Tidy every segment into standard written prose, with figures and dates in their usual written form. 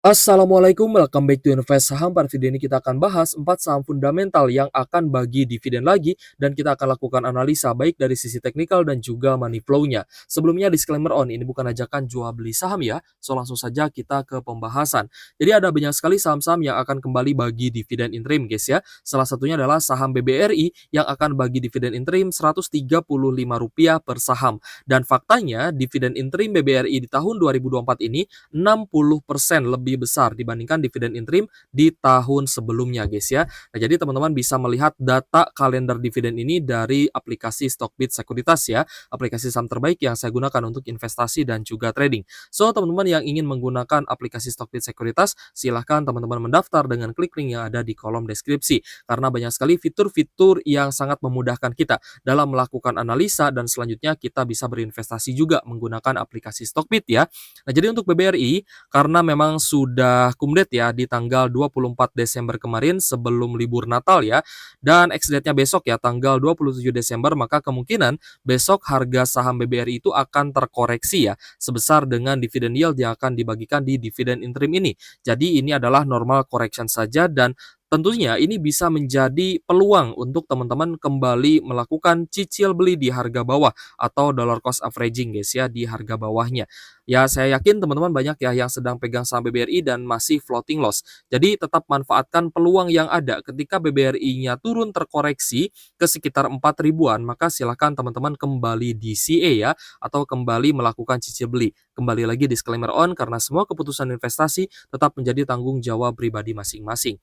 Assalamualaikum, welcome back to Invest Saham. Pada video ini kita akan bahas 4 saham fundamental yang akan bagi dividen lagi dan kita akan lakukan analisa baik dari sisi teknikal dan juga money flow-nya. Sebelumnya disclaimer ini bukan ajakan jual beli saham ya. So langsung saja kita ke pembahasan. Jadi ada banyak sekali saham-saham yang akan kembali bagi dividen interim guys ya. Salah satunya adalah saham BBRI yang akan bagi dividen interim Rp135 per saham. Dan faktanya dividen interim BBRI di tahun 2024 ini 60% lebih besar dibandingkan dividen interim di tahun sebelumnya guys ya. Nah, jadi teman-teman bisa melihat data kalender dividen ini dari aplikasi Stockbit Sekuritas ya, aplikasi saham terbaik yang saya gunakan untuk investasi dan juga trading. So, teman-teman yang ingin menggunakan aplikasi Stockbit Sekuritas, silahkan teman-teman mendaftar dengan klik link yang ada di kolom deskripsi. Karena banyak sekali fitur-fitur yang sangat memudahkan kita dalam melakukan analisa dan selanjutnya kita bisa berinvestasi juga menggunakan aplikasi Stockbit ya. Nah, jadi untuk BBRI karena memang sudah kumdet ya di tanggal 24 Desember kemarin sebelum libur Natal ya, dan ex-date-nya besok ya tanggal 27 Desember, maka kemungkinan besok harga saham BBRI itu akan terkoreksi ya sebesar dengan dividen yield yang akan dibagikan di dividen interim ini. Jadi ini adalah normal correction saja dan tentunya ini bisa menjadi peluang untuk teman-teman kembali melakukan cicil beli di harga bawah atau dollar cost averaging guys ya di harga bawahnya. Ya, saya yakin teman-teman banyak ya yang sedang pegang saham BBRI dan masih floating loss. Jadi tetap manfaatkan peluang yang ada ketika BBRI-nya turun terkoreksi ke sekitar 4 ribuan, maka silakan teman-teman kembali DCA ya atau kembali melakukan cicil beli. Kembali lagi disclaimer karena semua keputusan investasi tetap menjadi tanggung jawab pribadi masing-masing.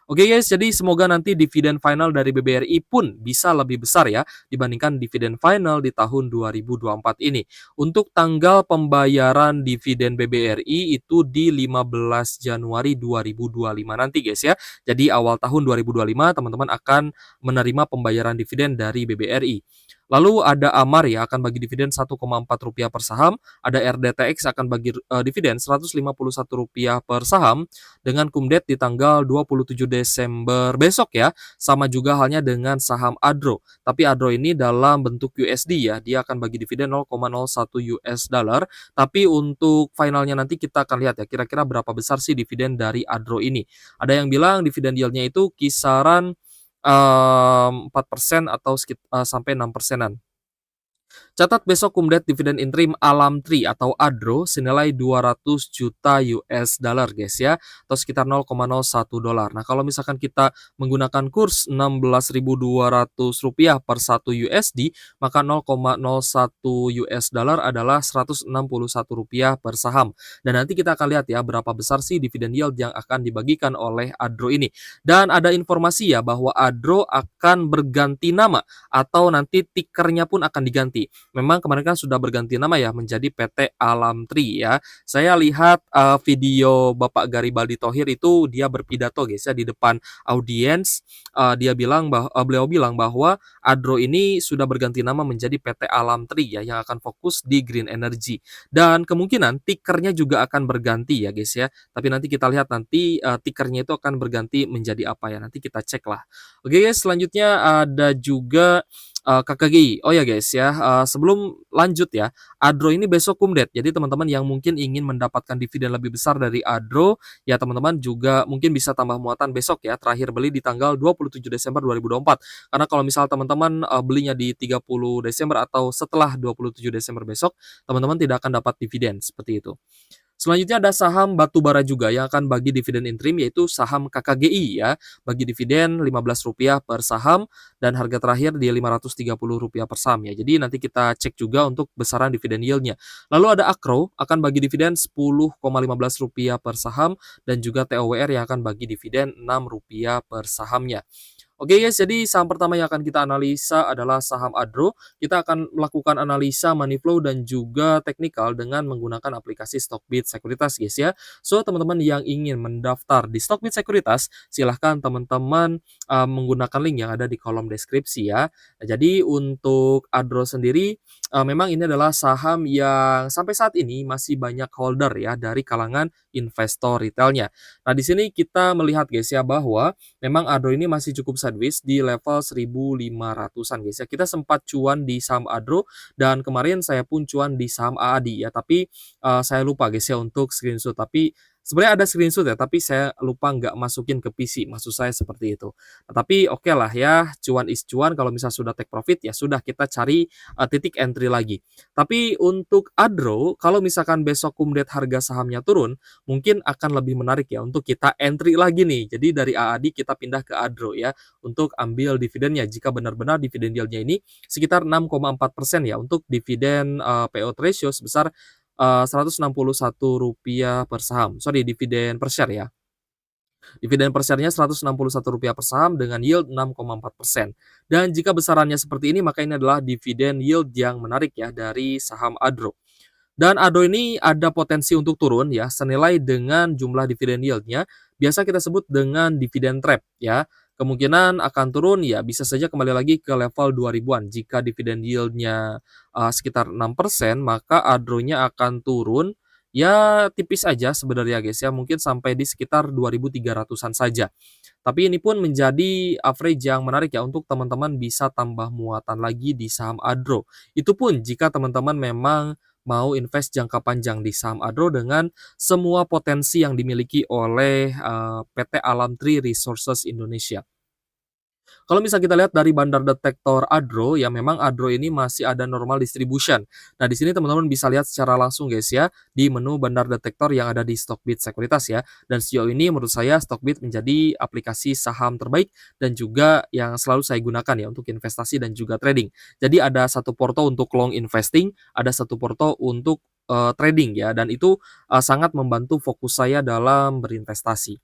Oke guys, jadi semoga nanti dividen final dari BBRI pun bisa lebih besar ya dibandingkan dividen final di tahun 2024 ini. Untuk tanggal pembayaran dividen BBRI itu di 15 Januari 2025 nanti guys ya. Jadi awal tahun 2025 teman-teman akan menerima pembayaran dividen dari BBRI. Lalu ada Amar ya akan bagi dividen Rp1,4 per saham, ada RDTX akan bagi dividen Rp151 per saham dengan kumdet di tanggal 27 Desember besok ya. Sama juga halnya dengan saham Adro. Tapi Adro ini dalam bentuk USD ya, dia akan bagi dividen 0,01 US dollar. Tapi untuk finalnya nanti kita akan lihat ya, kira-kira berapa besar sih dividen dari Adro ini. Ada yang bilang dividen yieldnya itu kisaran 4% atau sampai 6%-an. Catat besok kumdet dividen interim Alamtri atau Adro senilai 200 juta US dollar guys ya, atau sekitar 0,01 dolar. Nah, kalau misalkan kita menggunakan kurs Rp16.200 per 1 USD, maka 0,01 US dollar adalah Rp161 per saham. Dan nanti kita akan lihat ya berapa besar sih dividen yield yang akan dibagikan oleh Adro ini. Dan ada informasi ya bahwa Adro akan berganti nama atau nanti tikernya pun akan diganti. Memang kemarin kan sudah berganti nama ya menjadi PT Alamtri ya. Saya lihat video Bapak Garibaldi Thohir itu dia berpidato guys ya di depan audiens. Beliau bilang bahwa Adro ini sudah berganti nama menjadi PT Alamtri ya yang akan fokus di green energy. Dan kemungkinan tikernya juga akan berganti ya guys ya. Tapi nanti kita lihat nanti tikernya itu akan berganti menjadi apa ya. Nanti kita cek lah. Oke guys, selanjutnya ada juga KKGI. Oh ya guys ya, sebelum lanjut ya, Adro ini besok kumdet. Jadi teman-teman yang mungkin ingin mendapatkan dividen lebih besar dari Adro, ya teman-teman juga mungkin bisa tambah muatan besok ya. Terakhir beli di tanggal 27 Desember 2024. Karena kalau misal teman-teman belinya di 30 Desember atau setelah 27 Desember besok, teman-teman tidak akan dapat dividen seperti itu. Selanjutnya ada saham batubara juga yang akan bagi dividen interim yaitu saham KKGI ya, bagi dividen Rp15 per saham dan harga terakhir di Rp530 per saham ya. Jadi nanti kita cek juga untuk besaran dividen yield-nya. Lalu ada Akro akan bagi dividen Rp10,15 per saham dan juga TOWR yang akan bagi dividen Rp6 per sahamnya. Oke guys, jadi saham pertama yang akan kita analisa adalah saham Adro. Kita akan melakukan analisa money flow dan juga teknikal dengan menggunakan aplikasi Stockbit Sekuritas guys ya. So teman-teman yang ingin mendaftar di Stockbit Sekuritas, silahkan teman-teman menggunakan link yang ada di kolom deskripsi ya. Nah, jadi untuk Adro sendiri, memang ini adalah saham yang sampai saat ini masih banyak holder ya dari kalangan investor retailnya. Nah di sini kita melihat guys ya bahwa memang Adro ini masih cukup sideways di level 1.500-an guys ya. Kita sempat cuan di saham Adro dan kemarin saya pun cuan di saham AADI ya. Tapi saya lupa guys ya untuk screenshot. Tapi Sebenarnya ada screenshot ya, tapi saya lupa nggak masukin ke PC, maksud saya seperti itu. Nah, tapi oke lah ya, cuan is cuan, kalau misal sudah take profit, ya sudah kita cari, titik entry lagi. Tapi untuk Adro, kalau misalkan besok kemudian harga sahamnya turun, mungkin akan lebih menarik ya untuk kita entry lagi nih. Jadi dari AAD kita pindah ke Adro ya, untuk ambil dividennya jika benar-benar dividen yieldnya ini sekitar 6,4% ya, untuk dividen, payout ratio sebesar Rp161 per saham. Sorry, dividen per share ya. Dividen per share-nya Rp161 per saham dengan yield 6,4%. Dan jika besarannya seperti ini, maka ini adalah dividen yield yang menarik ya dari saham Adro. Dan ADO ini ada potensi untuk turun ya, senilai dengan jumlah dividen yield-nya, biasa kita sebut dengan dividen trap ya. Kemungkinan akan turun ya bisa saja kembali lagi ke level 2000-an. Jika dividen yield-nya sekitar 6%, maka ADRO-nya akan turun ya tipis aja sebenarnya guys ya, mungkin sampai di sekitar 2300-an saja. Tapi ini pun menjadi average yang menarik ya untuk teman-teman bisa tambah muatan lagi di saham ADRO. Itu pun jika teman-teman memang mau invest jangka panjang di saham Adro dengan semua potensi yang dimiliki oleh PT Alam Tree Resources Indonesia. Kalau misal kita lihat dari bandar detektor Adro, ya memang Adro ini masih ada normal distribution. Nah, di sini teman-teman bisa lihat secara langsung guys ya, di menu bandar detektor yang ada di Stockbit Sekuritas ya. Dan sejauh ini menurut saya Stockbit menjadi aplikasi saham terbaik dan juga yang selalu saya gunakan ya untuk investasi dan juga trading. Jadi ada satu porto untuk long investing, ada satu porto untuk trading ya, dan itu sangat membantu fokus saya dalam berinvestasi.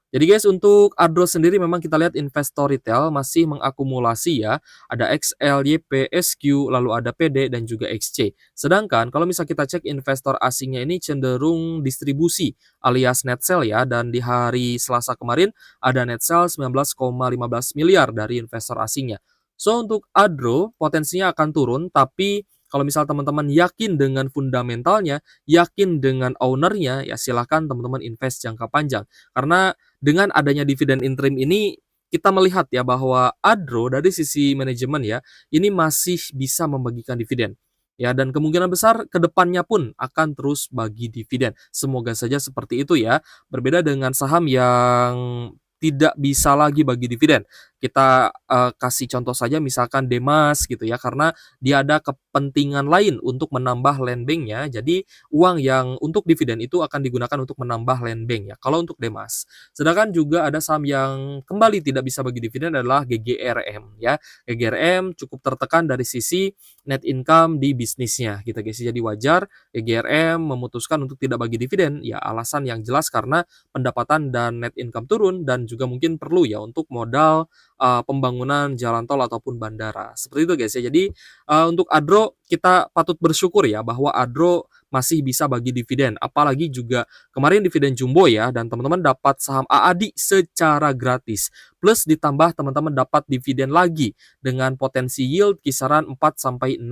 Jadi guys, untuk Adro sendiri memang kita lihat investor retail masih mengakumulasi ya. Ada XL, YP, SQ, lalu ada PD dan juga XC. Sedangkan kalau misal kita cek investor asingnya ini cenderung distribusi alias net sell ya. Dan di hari Selasa kemarin ada net sell 19,15 miliar dari investor asingnya. So untuk Adro potensinya akan turun, tapi kalau misal teman-teman yakin dengan fundamentalnya, yakin dengan ownernya, ya silahkan teman-teman invest jangka panjang. Karena dengan adanya dividen interim ini, kita melihat ya bahwa Adro dari sisi manajemen ya, ini masih bisa membagikan dividen. Ya, dan kemungkinan besar ke depannya pun akan terus bagi dividen. Semoga saja seperti itu ya. Berbeda dengan saham yang tidak bisa lagi bagi dividen. Kita kasih contoh saja misalkan Demas gitu ya, karena dia ada kepentingan lain untuk menambah land bank-nya. Jadi uang yang untuk dividen itu akan digunakan untuk menambah land bank ya, kalau untuk Demas. Sedangkan juga ada saham yang kembali tidak bisa bagi dividen adalah GGRM ya. GGRM cukup tertekan dari sisi net income di bisnisnya gitu guys. Jadi wajar GGRM memutuskan untuk tidak bagi dividen, ya alasan yang jelas karena pendapatan dan net income turun dan juga mungkin perlu ya untuk modal pembangunan jalan tol ataupun bandara. Seperti itu guys ya. Jadi untuk Adro kita patut bersyukur ya bahwa Adro masih bisa bagi dividen. Apalagi juga kemarin dividen jumbo ya, dan teman-teman dapat saham AADI secara gratis. Plus ditambah teman-teman dapat dividen lagi dengan potensi yield kisaran 4-6%.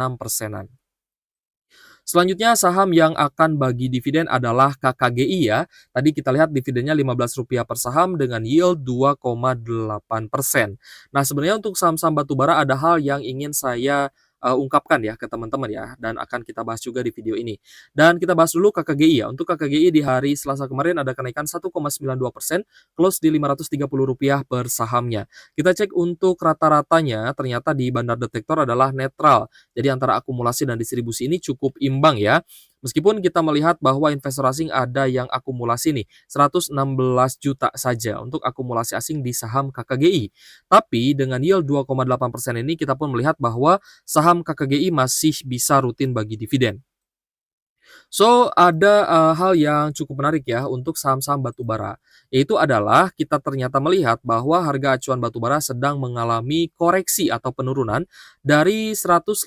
Selanjutnya saham yang akan bagi dividen adalah KKGI ya. Tadi kita lihat dividennya Rp15 per saham dengan yield 2,8%. Nah, sebenarnya untuk saham-saham batubara ada hal yang ingin saya ungkapkan ya ke teman-teman ya, dan akan kita bahas juga di video ini. Dan kita bahas dulu KKGI ya. Untuk KKGI di hari Selasa kemarin ada kenaikan 1,92%, close di Rp530 per sahamnya. Kita cek untuk rata-ratanya ternyata di bandar detektor adalah netral. Jadi antara akumulasi dan distribusi ini cukup imbang ya. Meskipun kita melihat bahwa investor asing ada yang akumulasi nih 116 juta saja untuk akumulasi asing di saham KKGI. Tapi dengan yield 2,8% ini kita pun melihat bahwa saham KKGI masih bisa rutin bagi dividen. So, ada hal yang cukup menarik ya untuk saham-saham batubara, yaitu adalah kita ternyata melihat bahwa harga acuan batubara sedang mengalami koreksi atau penurunan dari 152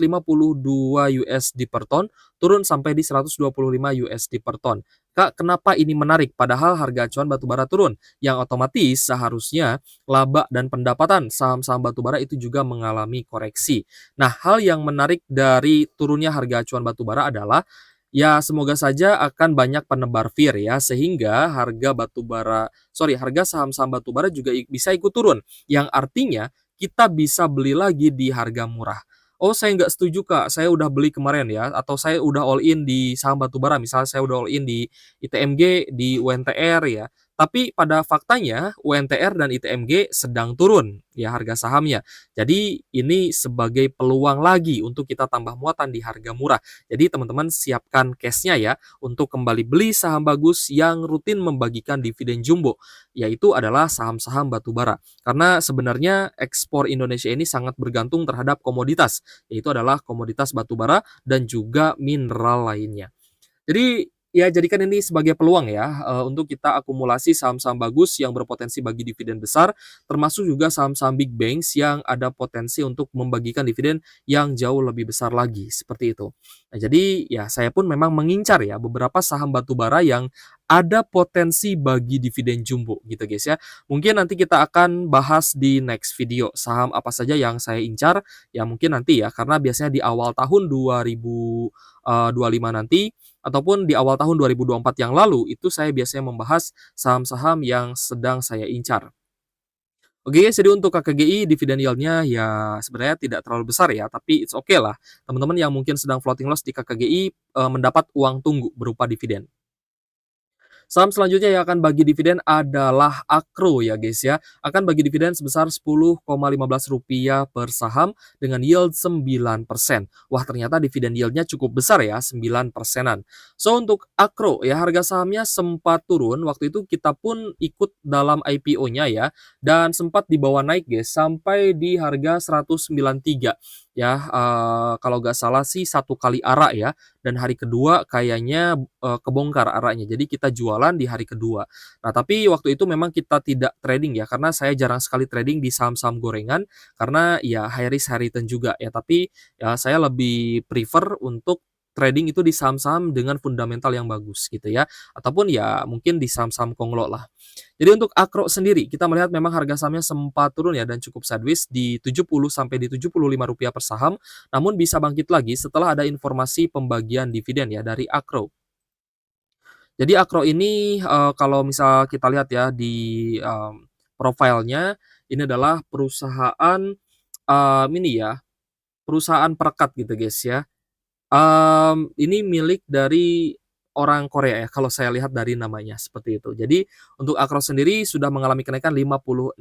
USD per ton turun sampai di 125 USD per ton. Kak, kenapa ini menarik? Padahal harga acuan batubara turun, yang otomatis seharusnya laba dan pendapatan saham-saham batubara itu juga mengalami koreksi. Nah, hal yang menarik dari turunnya harga acuan batubara adalah ya, semoga saja akan banyak penebar fear ya, sehingga harga saham-saham batubara juga bisa ikut turun, yang artinya kita bisa beli lagi di harga murah. "Oh saya nggak setuju Kak, saya udah beli kemarin ya," atau "Saya udah all in di saham batubara," misalnya saya udah all in di ITMG, di UNTR ya. Tapi pada faktanya UNTR dan ITMG sedang turun ya harga sahamnya. Jadi ini sebagai peluang lagi untuk kita tambah muatan di harga murah. Jadi teman-teman siapkan case-nya ya untuk kembali beli saham bagus yang rutin membagikan dividen jumbo, yaitu adalah saham-saham batubara. Karena sebenarnya ekspor Indonesia ini sangat bergantung terhadap komoditas, yaitu adalah komoditas batubara dan juga mineral lainnya. Jadi, ya jadikan ini sebagai peluang ya, untuk kita akumulasi saham-saham bagus yang berpotensi bagi dividen besar, termasuk juga saham-saham big banks yang ada potensi untuk membagikan dividen yang jauh lebih besar lagi, seperti itu. Nah, jadi ya saya pun memang mengincar ya beberapa saham batubara yang ada potensi bagi dividen jumbo gitu guys ya. Mungkin nanti kita akan bahas di next video saham apa saja yang saya incar, ya mungkin nanti ya karena biasanya di awal tahun 2025 nanti ataupun di awal tahun 2024 yang lalu, itu saya biasanya membahas saham-saham yang sedang saya incar. Oke, jadi untuk KKGI dividen yield-nya ya sebenarnya tidak terlalu besar ya, tapi it's okay lah. Teman-teman yang mungkin sedang floating loss di KKGI, mendapat uang tunggu berupa dividen. Saham selanjutnya yang akan bagi dividen adalah Akro ya guys ya. Akan bagi dividen sebesar Rp10,15 per saham dengan yield 9%. Wah ternyata dividen yieldnya cukup besar ya, 9%-an. So untuk Akro ya harga sahamnya sempat turun, waktu itu kita pun ikut dalam IPO-nya ya. Dan sempat dibawa naik guys, sampai di harga 193 ya. Kalau nggak salah sih satu kali ARA ya. Dan hari kedua kayaknya, kebongkar ARA-nya, jadi kita jualan di hari kedua. Nah, tapi waktu itu memang kita tidak trading ya, karena saya jarang sekali trading di saham-saham gorengan, karena ya high risk high return juga ya, tapi ya saya lebih prefer untuk trading itu di saham-saham dengan fundamental yang bagus gitu ya, ataupun ya mungkin di saham-saham konglo lah. Jadi untuk Akro sendiri, kita melihat memang harga sahamnya sempat turun ya dan cukup sideways di 70 sampai di Rp75 per saham, namun bisa bangkit lagi setelah ada informasi pembagian dividen ya dari Akro. Jadi Akro ini, kalau misal kita lihat ya di, profilnya, ini adalah perusahaan, ini ya, perusahaan perekat gitu guys ya. Ini milik dari orang Korea ya, kalau saya lihat dari namanya, seperti itu. Jadi, untuk Akros sendiri sudah mengalami kenaikan 56%.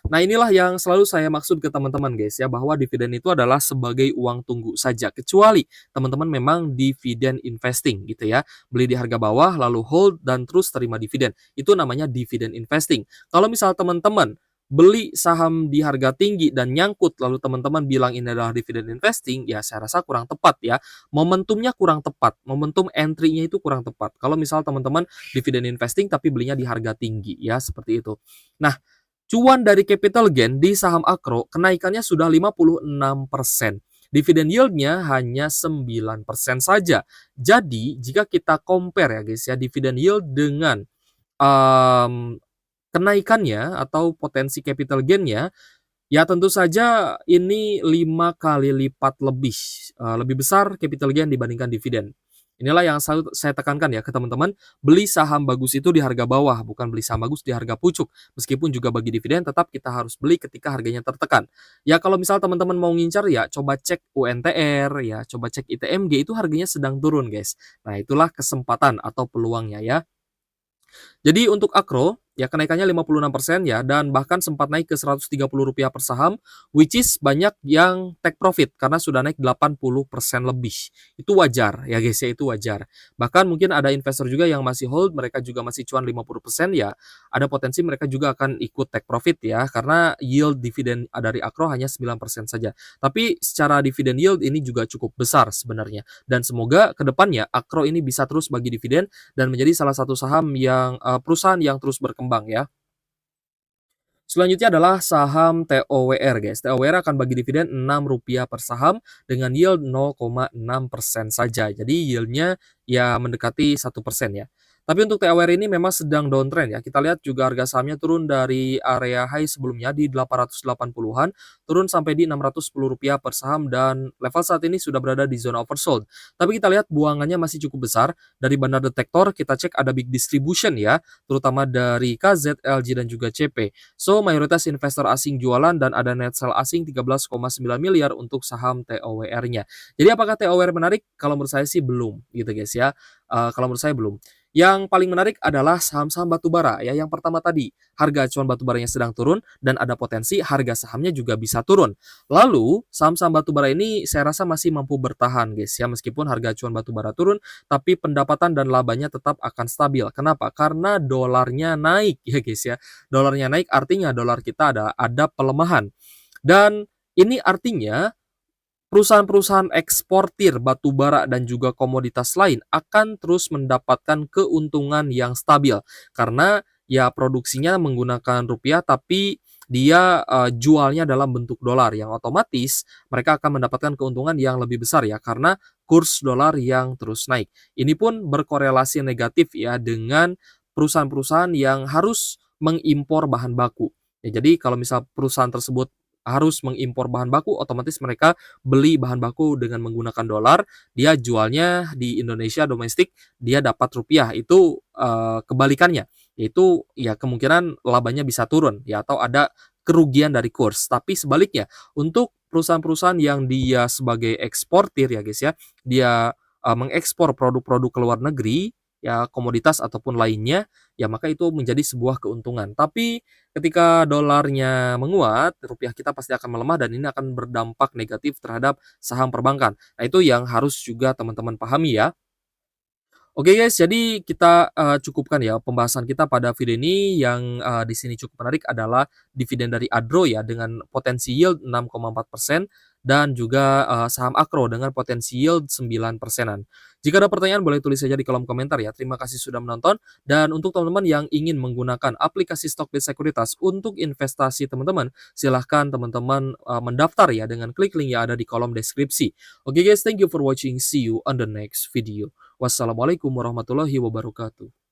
Nah, inilah yang selalu saya maksud ke teman-teman guys ya, bahwa dividen itu adalah sebagai uang tunggu saja, kecuali teman-teman memang dividen investing gitu ya. Beli di harga bawah, lalu hold dan terus terima dividen. Itu namanya dividen investing. Kalau misal teman-teman beli saham di harga tinggi dan nyangkut, lalu teman-teman bilang ini adalah dividen investing, ya saya rasa kurang tepat ya. Momentumnya kurang tepat, momentum entry-nya itu kurang tepat. Kalau misal teman-teman dividen investing tapi belinya di harga tinggi ya, seperti itu. Nah, cuan dari capital gain di saham Akro kenaikannya sudah 56%. Dividen yield-nya hanya 9% saja. Jadi, jika kita compare ya guys ya, dividen yield dengan um, kenaikannya atau potensi capital gain-nya, ya tentu saja ini 5 kali lipat lebih besar capital gain dibandingkan dividen. Inilah yang selalu saya tekankan ya ke teman-teman, beli saham bagus itu di harga bawah, bukan beli saham bagus di harga pucuk. Meskipun juga bagi dividen, tetap kita harus beli ketika harganya tertekan. Ya kalau misal teman-teman mau ngincar ya coba cek UNTR, ya coba cek ITMG, itu harganya sedang turun guys. Nah itulah kesempatan atau peluangnya ya. Jadi untuk Akro, ya kenaikannya 56% ya, dan bahkan sempat naik ke Rp130 per saham, which is banyak yang take profit karena sudah naik 80% lebih. Itu wajar ya guys ya, itu wajar. Bahkan mungkin ada investor juga yang masih hold, mereka juga masih cuan 50% ya, ada potensi mereka juga akan ikut take profit ya, karena yield dividen dari Akro hanya 9% saja. Tapi secara dividen yield ini juga cukup besar sebenarnya. Dan semoga kedepannya Akro ini bisa terus bagi dividen dan menjadi salah satu saham yang perusahaan yang terus berkembang ya. Selanjutnya adalah saham TOWR guys. TOWR akan bagi dividen Rp6 per saham dengan yield 0,6% saja. Jadi yield-nya ya mendekati 1% ya. Tapi untuk TAWR ini memang sedang downtrend ya. Kita lihat juga harga sahamnya turun dari area high sebelumnya di 880-an, turun sampai di Rp610 per saham dan level saat ini sudah berada di zona oversold. Tapi kita lihat buangannya masih cukup besar. Dari Bandar Detektor kita cek ada big distribution ya, terutama dari KZ, LG dan juga CP. So, mayoritas investor asing jualan dan ada net sell asing 13,9 miliar untuk saham TOWR-nya. Jadi apakah TOWR menarik? Kalau menurut saya sih belum gitu guys ya. Kalau menurut saya belum. Yang paling menarik adalah saham-saham batubara ya. Yang pertama tadi, harga acuan batubaranya sedang turun dan ada potensi harga sahamnya juga bisa turun. Lalu, saham-saham batubara ini saya rasa masih mampu bertahan guys ya, meskipun harga acuan batubara turun, tapi pendapatan dan labanya tetap akan stabil. Kenapa? Karena dolarnya naik ya guys ya. Dolarnya naik artinya dolar kita ada pelemahan. Dan ini artinya perusahaan-perusahaan eksportir batubara dan juga komoditas lain akan terus mendapatkan keuntungan yang stabil karena ya produksinya menggunakan rupiah tapi dia jualnya dalam bentuk dolar yang otomatis mereka akan mendapatkan keuntungan yang lebih besar ya karena kurs dolar yang terus naik. Ini pun berkorelasi negatif ya dengan perusahaan-perusahaan yang harus mengimpor bahan baku. Ya, jadi kalau misal perusahaan tersebut harus mengimpor bahan baku, otomatis mereka beli bahan baku dengan menggunakan dolar, dia jualnya di Indonesia domestik, dia dapat rupiah. Itu kebalikannya, yaitu ya kemungkinan labanya bisa turun ya atau ada kerugian dari kurs. Tapi sebaliknya, untuk perusahaan-perusahaan yang dia sebagai eksportir ya guys ya, dia mengekspor produk-produk ke luar negeri, ya komoditas ataupun lainnya, ya maka itu menjadi sebuah keuntungan. Tapi ketika dolarnya menguat, rupiah kita pasti akan melemah dan ini akan berdampak negatif terhadap saham perbankan. Nah, itu yang harus juga teman-teman pahami ya. Oke guys, jadi kita, cukupkan ya pembahasan kita pada video ini yang, di sini cukup menarik adalah dividen dari Adro ya dengan potensi yield 6,4% dan juga, saham Akro dengan potensi yield 9%-an. Jika ada pertanyaan boleh tulis saja di kolom komentar ya. Terima kasih sudah menonton dan untuk teman-teman yang ingin menggunakan aplikasi Stockbit Sekuritas untuk investasi teman-teman, silahkan teman-teman, mendaftar ya dengan klik link yang ada di kolom deskripsi. Oke guys, thank you for watching. See you on the next video. Wassalamualaikum warahmatullahi wabarakatuh.